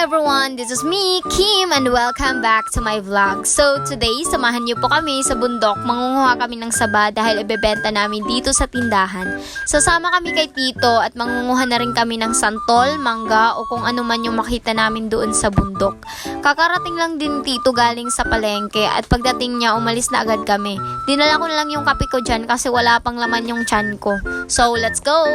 everyone! This is me, Kim, and welcome back to my vlog. So today, samahan niyo po kami sa bundok. Mangunguha kami ng saba dahil ibebenta namin dito sa tindahan. Sasama kami kay Tito at mangunguha na rin kami ng santol, mangga o kung ano man yung makita namin doon sa bundok. Kakarating lang din Tito galing sa palengke at pagdating niya umalis na agad kami. Dinala ko na lang yung kape ko dyan kasi wala pang laman yung tiyan ko. So let's go!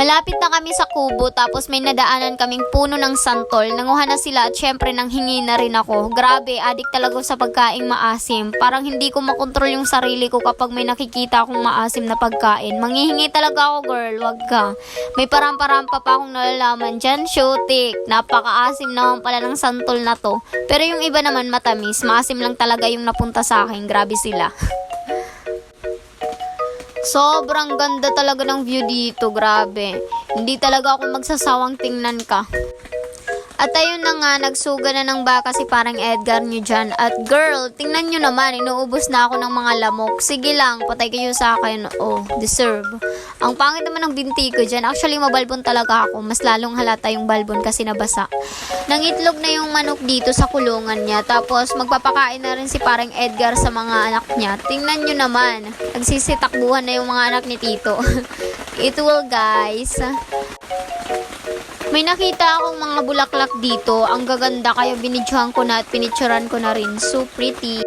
Malapit na kami sa kubo tapos may nadaanan kaming puno ng santol. Nanguha na sila at syempre nanghingi na rin ako. Grabe, adik talaga sa pagkaing maasim. Parang hindi ko makontrol yung sarili ko kapag may nakikita akong maasim na pagkain. Manghihingi talaga ako, girl, wag ka. May parampa-rampa pa akong nalalaman dyan, Shotik. Napakaasim naman pala ng santol na to. Pero yung iba naman matamis, maasim lang talaga yung napunta sa akin. Grabe sila. Sobrang ganda talaga ng view dito, grabe. Hindi talaga ako magsasawang tingnan ka. At ayun na nga, nagsuga na ng baka si parang Edgar nyo dyan. At girl, tingnan nyo naman, inuubos na ako ng mga lamok. Sige lang, patay kayo sa akin. Oh, deserve. Ang pangit naman ng binti ko dyan. Actually, mabalbon talaga ako. Mas lalong halata yung balbon kasi nabasa. Nangitlog na yung manok dito sa kulungan niya. Tapos, magpapakain na rin si parang Edgar sa mga anak niya. Tingnan nyo naman, nagsisitakbuhan na yung mga anak ni Tito. It will, guys. May nakita akong mga bulaklak dito. Ang gaganda kaya binidyohan ko na at pinicturan ko na rin. So pretty.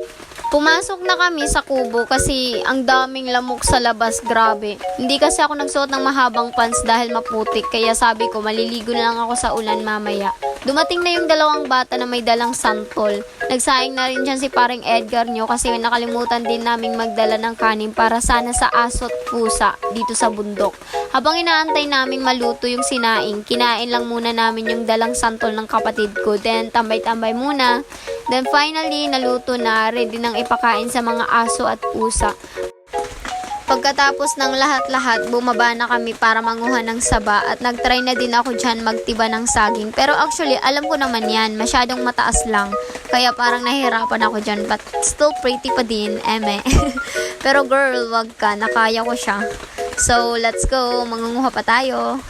Pumasok na kami sa kubo kasi ang daming lamok sa labas, grabe. Hindi kasi ako nagsuot ng mahabang pants dahil maputik, kaya sabi ko maliligo na lang ako sa ulan mamaya. Dumating na yung dalawang bata na may dalang santol. Nagsaing na rin dyan si parang Edgar nyo kasi nakalimutan din naming magdala ng kanin para sana sa aso at pusa dito sa bundok. Habang inaantay naming maluto yung sinaing, kinain lang muna namin yung dalang santol ng kapatid ko. Then tambay-tambay muna. Then finally, naluto na, ready nang ipakain sa mga aso at pusa. Pagkatapos ng lahat-lahat, bumaba na kami para manguha ng saba at nagtry na din ako dyan magtiba ng saging. Pero actually, alam ko naman yan, masyadong mataas lang. Kaya parang nahihirapan ako dyan, but still pretty pa din, eme. Pero girl, wag ka, nakaya ko siya. So, let's go, mangunguha pa tayo.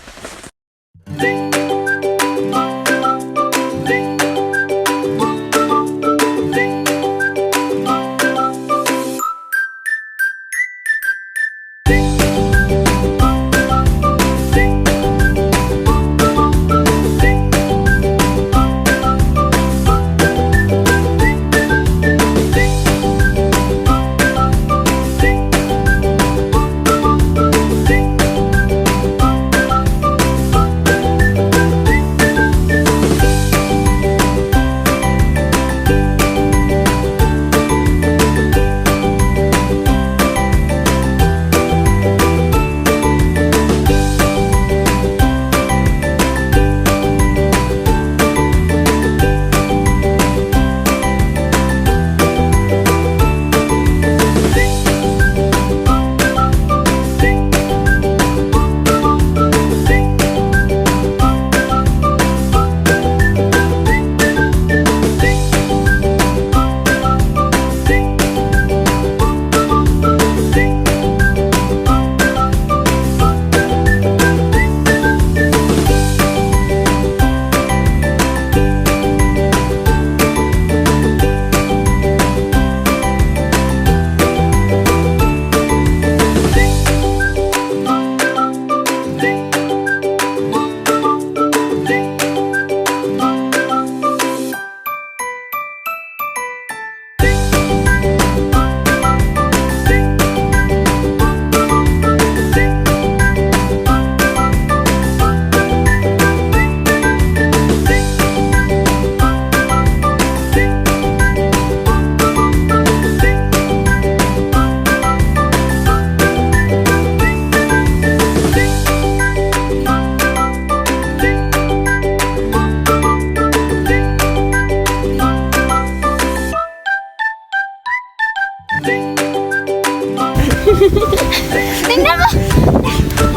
Tingnan mo!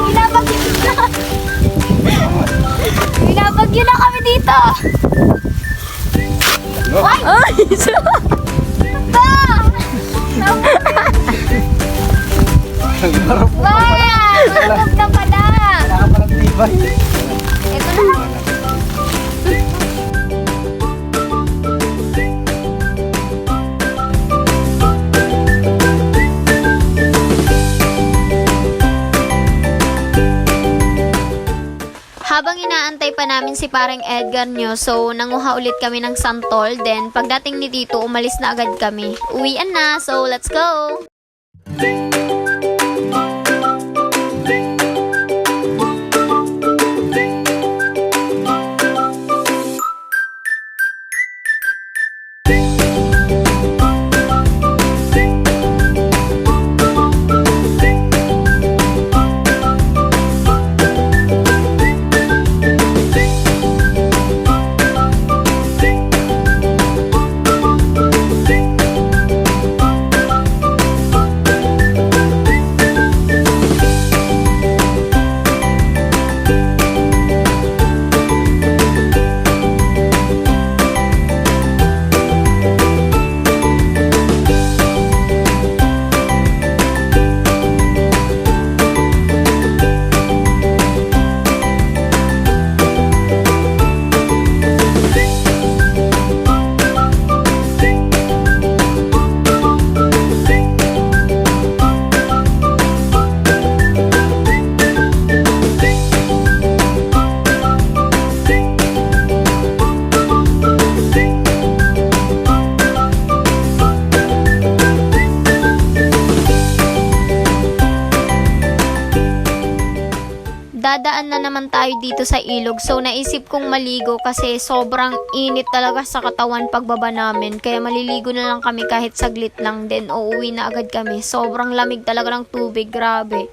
Binabagyo na! Binabagyo na kami dito! Ay! Ay! Ba! Ba! Malapag na pala! Nakaparang tibay. Ito na lang. Habang inaantay pa namin si parang Edgar nyo, so nanguha ulit kami ng santol. Then pagdating ni Tito, umalis na agad kami. Uwian na, so let's go! Dadaan na naman tayo dito sa ilog. So naisip kong maligo kasi sobrang init talaga sa katawan pagbaba namin. Kaya maliligo na lang kami kahit saglit lang. Then uuwi na agad kami. Sobrang lamig talaga ng tubig. Grabe.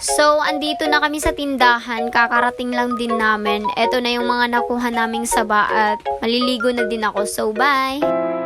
So, andito na kami sa tindahan. Kakarating lang din namin. Ito na yung mga nakuha naming saba at maliligo na din ako. So, bye!